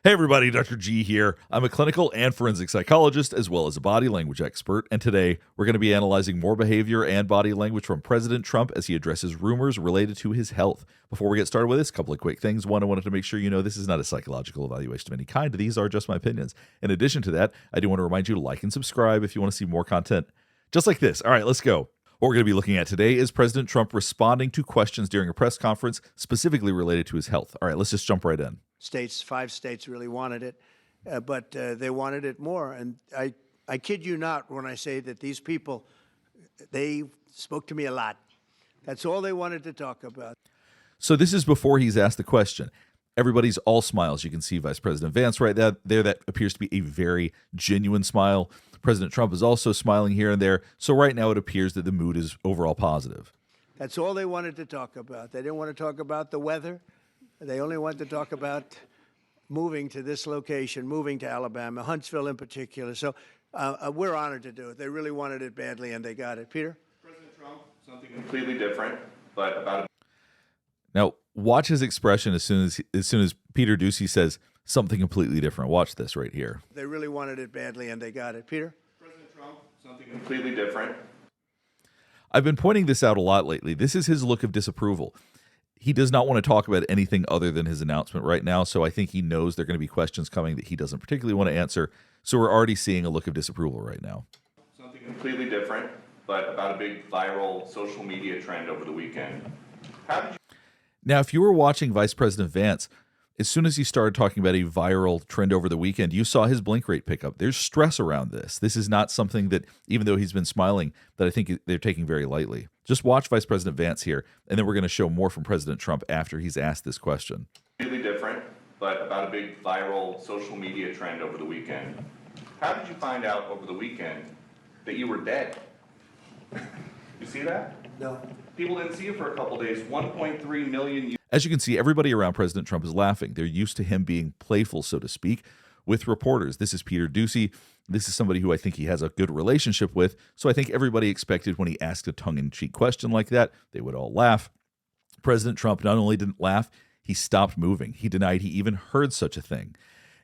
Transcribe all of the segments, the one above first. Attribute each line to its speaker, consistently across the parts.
Speaker 1: Hey everybody, Dr. G here. I'm a clinical and forensic psychologist as well as a body language expert, and today we're going to be analyzing more behavior and body language from President Trump as he addresses rumors related to his health. Before we get started with this, a couple of quick things. One, I wanted to make sure you know this is not a psychological evaluation of any kind. These are just my opinions. In addition to that, I do want to remind you to like and subscribe if you want to see more content just like this. All right, let's go. What we're going to be looking at today is President Trump responding to questions during a press conference specifically related to his health. All right, let's just jump right in.
Speaker 2: Five states really wanted it, but they wanted it more. And I kid you not when I say that these people, they spoke to me a lot. That's all they wanted to talk about.
Speaker 1: So this is before he's asked the question. Everybody's all smiles. You can see Vice President Vance right there. That appears to be a very genuine smile. President Trump is also smiling here and there. So right now it appears that the mood is overall positive.
Speaker 2: That's all they wanted to talk about. They didn't want to talk about the weather. They only wanted to talk about moving to this location, moving to Alabama, Huntsville in particular. So we're honored to do it. They really wanted it badly, and they got it. Peter?
Speaker 3: President Trump, something completely different, but about a...
Speaker 1: Now, watch his expression as soon as Peter Doocy says something completely different. Watch this right here.
Speaker 2: They really wanted it badly, and they got it. Peter?
Speaker 3: President Trump, something completely different.
Speaker 1: I've been pointing this out a lot lately. This is his look of disapproval. He does not want to talk about anything other than his announcement right now, so I think he knows there are going to be questions coming that he doesn't particularly want to answer, so we're already seeing a look of disapproval right now.
Speaker 3: Something completely different, but about a big viral social media trend over the weekend. How did you...
Speaker 1: Now, if you were watching Vice President Vance, as soon as he started talking about a viral trend over the weekend, you saw his blink rate pick up. There's stress around this. This is not something that, even though he's been smiling, that I think they're taking very lightly. Just watch Vice President Vance here, and then we're going to show more from President Trump after he's asked this question.
Speaker 3: Completely different, but about a big viral social media trend over the weekend. How did you find out over the weekend that you were dead? You see that?
Speaker 2: No.
Speaker 3: People didn't see you for a couple days. 1.3 million...
Speaker 1: As you can see, everybody around President Trump is laughing. They're used to him being playful, so to speak, with reporters. This is Peter Doocy. This is somebody who I think he has a good relationship with. So I think everybody expected when he asked a tongue-in-cheek question like that, they would all laugh. President Trump not only didn't laugh, he stopped moving. He denied he even heard such a thing.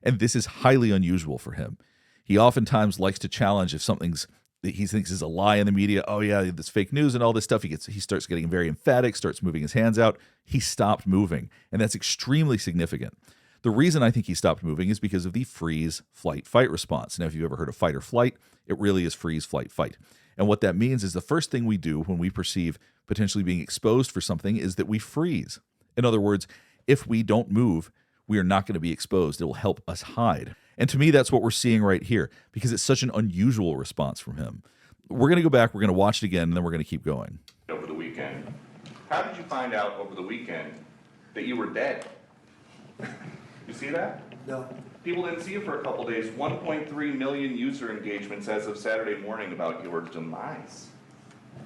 Speaker 1: And this is highly unusual for him. He oftentimes likes to challenge if something's that he thinks is a lie in the media. Oh yeah, this fake news and all this stuff. He starts getting very emphatic, starts moving his hands out. He stopped moving, and that's extremely significant. The reason I think he stopped moving is because of the freeze, flight, fight response. Now, if you've ever heard of fight or flight, it really is freeze, flight, fight. And what that means is the first thing we do when we perceive potentially being exposed for something is that we freeze. In other words, if we don't move, we are not going to be exposed. It will help us hide. And to me, that's what we're seeing right here because it's such an unusual response from him. We're going to go back, we're going to watch it again, and then we're going to keep going.
Speaker 3: Over the weekend. How did you find out over the weekend that you were dead? You see that?
Speaker 2: No.
Speaker 3: People didn't see you for a couple days. 1.3 million user engagements as of Saturday morning about your demise.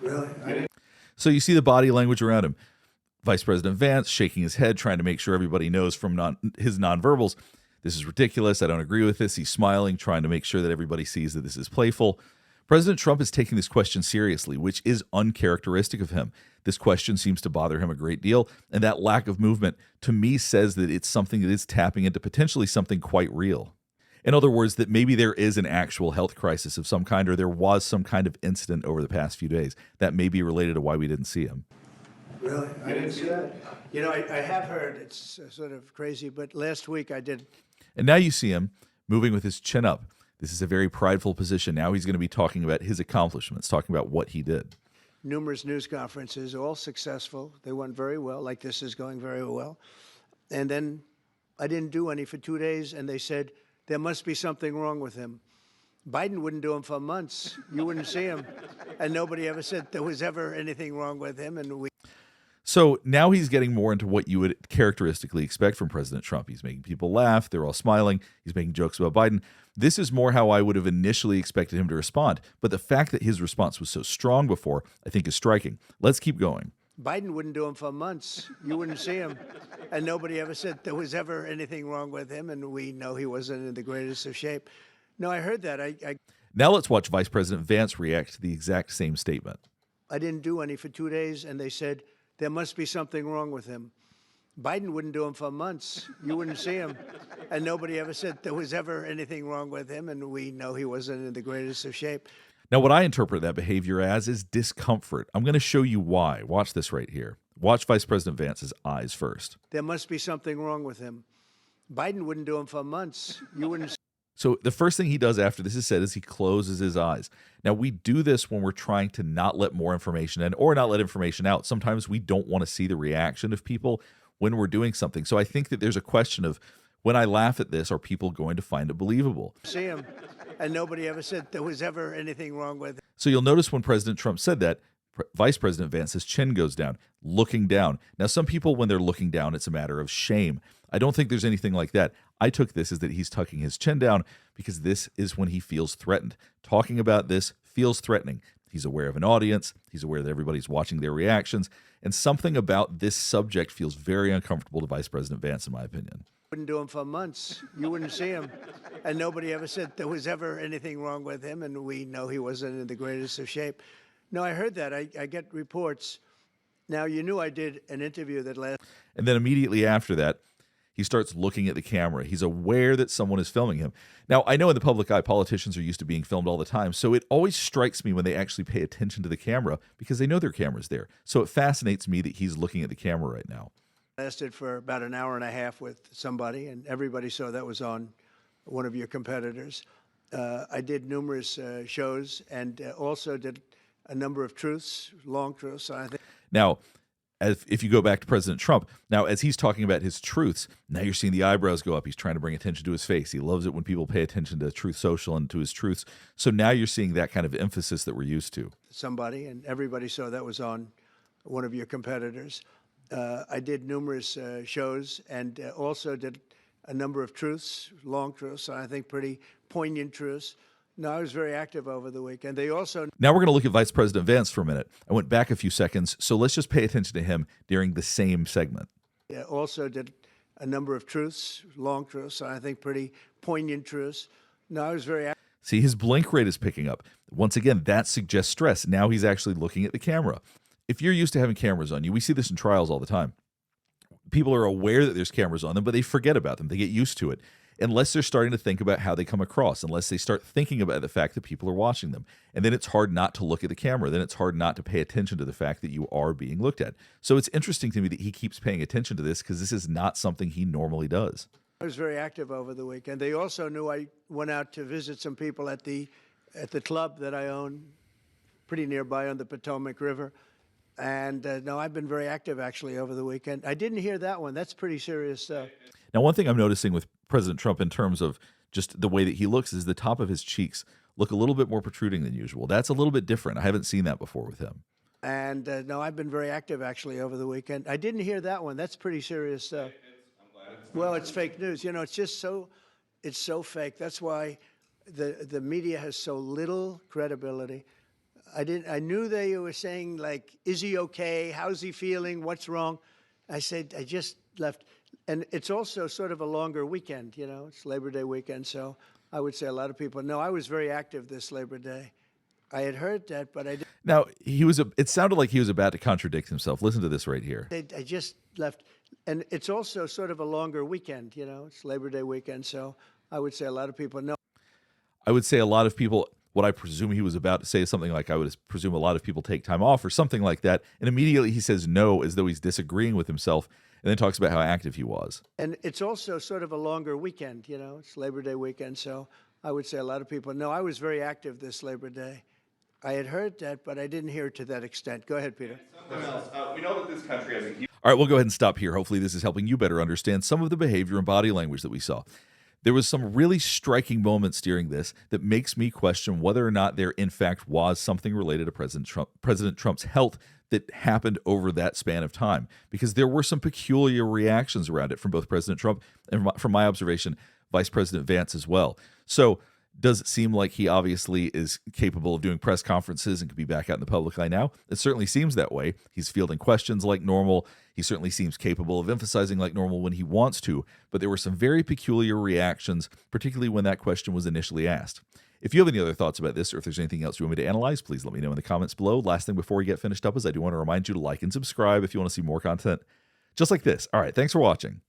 Speaker 2: Really?
Speaker 1: So you see the body language around him. Vice President Vance shaking his head, trying to make sure everybody knows from his nonverbals. This is ridiculous. I don't agree with this. He's smiling, trying to make sure that everybody sees that this is playful. President Trump is taking this question seriously, which is uncharacteristic of him. This question seems to bother him a great deal, and that lack of movement, to me, says that it's something that is tapping into potentially something quite real. In other words, that maybe there is an actual health crisis of some kind, or there was some kind of incident over the past few days that may be related to why we didn't see him.
Speaker 2: Really? I didn't see that. You know, I have heard, it's sort of crazy, but last week I did.
Speaker 1: And now you see him moving with his chin up. This is a very prideful position. Now he's going to be talking about his accomplishments, talking about what he did.
Speaker 2: Numerous news conferences, all successful. They went very well, like this is going very well. And then I didn't do any for 2 days, and they said, there must be something wrong with him. Biden wouldn't do them for months. You wouldn't see him. And nobody ever said there was ever anything wrong with him. And
Speaker 1: So now he's getting more into what you would characteristically expect from President Trump. He's making people laugh. They're all smiling. He's making jokes about Biden. This is more how I would have initially expected him to respond. But the fact that his response was so strong before, I think is striking. Let's keep going.
Speaker 2: Biden wouldn't do them for months. You wouldn't see him. And nobody ever said there was ever anything wrong with him. And we know he wasn't in the greatest of shape. No, I heard that.
Speaker 1: Now let's watch Vice President Vance react to the exact same statement.
Speaker 2: I didn't do any for 2 days, and they said, there must be something wrong with him. Biden wouldn't do him for months. You wouldn't see him. And nobody ever said there was ever anything wrong with him. And we know he wasn't in the greatest of shape.
Speaker 1: Now, what I interpret that behavior as is discomfort. I'm going to show you why. Watch this right here. Watch Vice President Vance's eyes first.
Speaker 2: There must be something wrong with him. Biden wouldn't do him for months. You wouldn't.
Speaker 1: So the first thing he does after this is said is he closes his eyes. Now, we do this when we're trying to not let more information in or not let information out. Sometimes we don't want to see the reaction of people when we're doing something. So I think that there's a question of, when I laugh at this, are people going to find it believable?
Speaker 2: See him. And nobody ever said there was ever anything wrong with him.
Speaker 1: So you'll notice when President Trump said that, Vice President Vance's chin goes down, looking down. Now, some people, when they're looking down, it's a matter of shame. I don't think there's anything like that. I took this as that he's tucking his chin down because this is when he feels threatened. Talking about this feels threatening. He's aware of an audience. He's aware that everybody's watching their reactions. And something about this subject feels very uncomfortable to Vice President Vance, in my opinion.
Speaker 2: Wouldn't do him for months. You wouldn't see him. And nobody ever said there was ever anything wrong with him. And we know he wasn't in the greatest of shape. No, I heard that. I get reports. Now, you knew I did an interview that last.
Speaker 1: And then immediately after that, he starts looking at the camera. He's aware that someone is filming him. Now, I know in the public eye, politicians are used to being filmed all the time, so it always strikes me when they actually pay attention to the camera because they know their camera's there. So it fascinates me that he's looking at the camera right now.
Speaker 2: Lasted for about an hour and a half with somebody, and everybody saw that was on one of your competitors. I did numerous shows and also did a number of truths, long truths. I think.
Speaker 1: Now, if you go back to President Trump, now as he's talking about his truths, now you're seeing the eyebrows go up. He's trying to bring attention to his face. He loves it when people pay attention to Truth Social and to his truths. So now you're seeing that kind of emphasis that we're used to.
Speaker 2: Somebody, and everybody saw that was on one of your competitors. I did numerous shows and also did a number of truths, long truths, and I think pretty poignant truths. No, I was very active over the weekend. They also.
Speaker 1: Now we're going to look at Vice President Vance for a minute. I went back a few seconds, so let's just pay attention to him during the same segment.
Speaker 2: Also did a number of truths, long truths, and I think pretty poignant truths. No, I was very active.
Speaker 1: See, his blink rate is picking up. Once again, that suggests stress. Now he's actually looking at the camera. If you're used to having cameras on you, we see this in trials all the time. People are aware that there's cameras on them, but they forget about them. They get used to it. Unless they're starting to think about how they come across, unless they start thinking about the fact that people are watching them. And then it's hard not to look at the camera. Then it's hard not to pay attention to the fact that you are being looked at. So it's interesting to me that he keeps paying attention to this because this is not something he normally does.
Speaker 2: I was very active over the weekend. They also knew I went out to visit some people at the club that I own, pretty nearby on the Potomac River. And no, I've been very active actually over the weekend. I didn't hear that one. That's pretty serious stuff.
Speaker 1: Now, one thing I'm noticing with President Trump in terms of just the way that he looks is the top of his cheeks look a little bit more protruding than usual. That's a little bit different. I haven't seen that before with him.
Speaker 2: And no, I've been very active actually over the weekend. I didn't hear that one. That's pretty serious stuff. Well, it's fake news. You know, it's just it's so fake. That's why the media has so little credibility. I knew they were saying, like, is he okay? How's he feeling? What's wrong? I said, I just left. And it's also sort of a longer weekend, you know. It's Labor Day weekend, so I would say a lot of people. No, I was very active this Labor Day. I had heard that, but I didn't.
Speaker 1: Now, it sounded like he was about to contradict himself. Listen to this right here.
Speaker 2: I just left. And it's also sort of a longer weekend, you know. It's Labor Day weekend, so I would say a lot of people. No.
Speaker 1: I would say a lot of people, what I presume he was about to say is something like, I would presume a lot of people take time off or something like that. And immediately he says no, as though he's disagreeing with himself, and then talks about how active he was.
Speaker 2: And it's also sort of a longer weekend, you know. It's Labor Day weekend, so I would say a lot of people. No, I was very active this Labor Day. I had heard that, but I didn't hear it to that extent. Go ahead, Peter.
Speaker 3: Something else. We know that this country has a huge.
Speaker 1: All right, we'll go ahead and stop here. Hopefully this is helping you better understand some of the behavior and body language that we saw. There was some really striking moments during this that makes me question whether or not there, in fact, was something related to President Trump's health that happened over that span of time, because there were some peculiar reactions around it from both President Trump and, from my observation, Vice President Vance as well. So does it seem like he obviously is capable of doing press conferences and could be back out in the public eye now? It certainly seems that way. He's fielding questions like normal. He certainly seems capable of emphasizing like normal when he wants to, but there were some very peculiar reactions, particularly when that question was initially asked. If you have any other thoughts about this, or if there's anything else you want me to analyze, please let me know in the comments below. Last thing before we get finished up is I do want to remind you to like and subscribe if you want to see more content Just like this. All right. Thanks for watching.